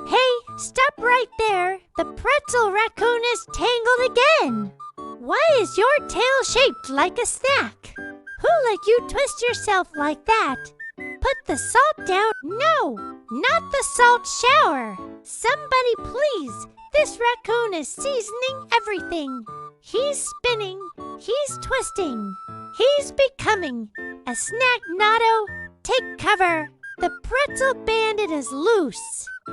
Hey, stop right there. The pretzel raccoon is tangled again. Why is your tail shaped like a snack? Who let you twist yourself like that? Put the salt down. No, not the salt shower. Somebody please. This raccoon is seasoning everything. He's spinning. He's twisting. He's becoming a snack natto. Take cover. The pretzel bandit is loose.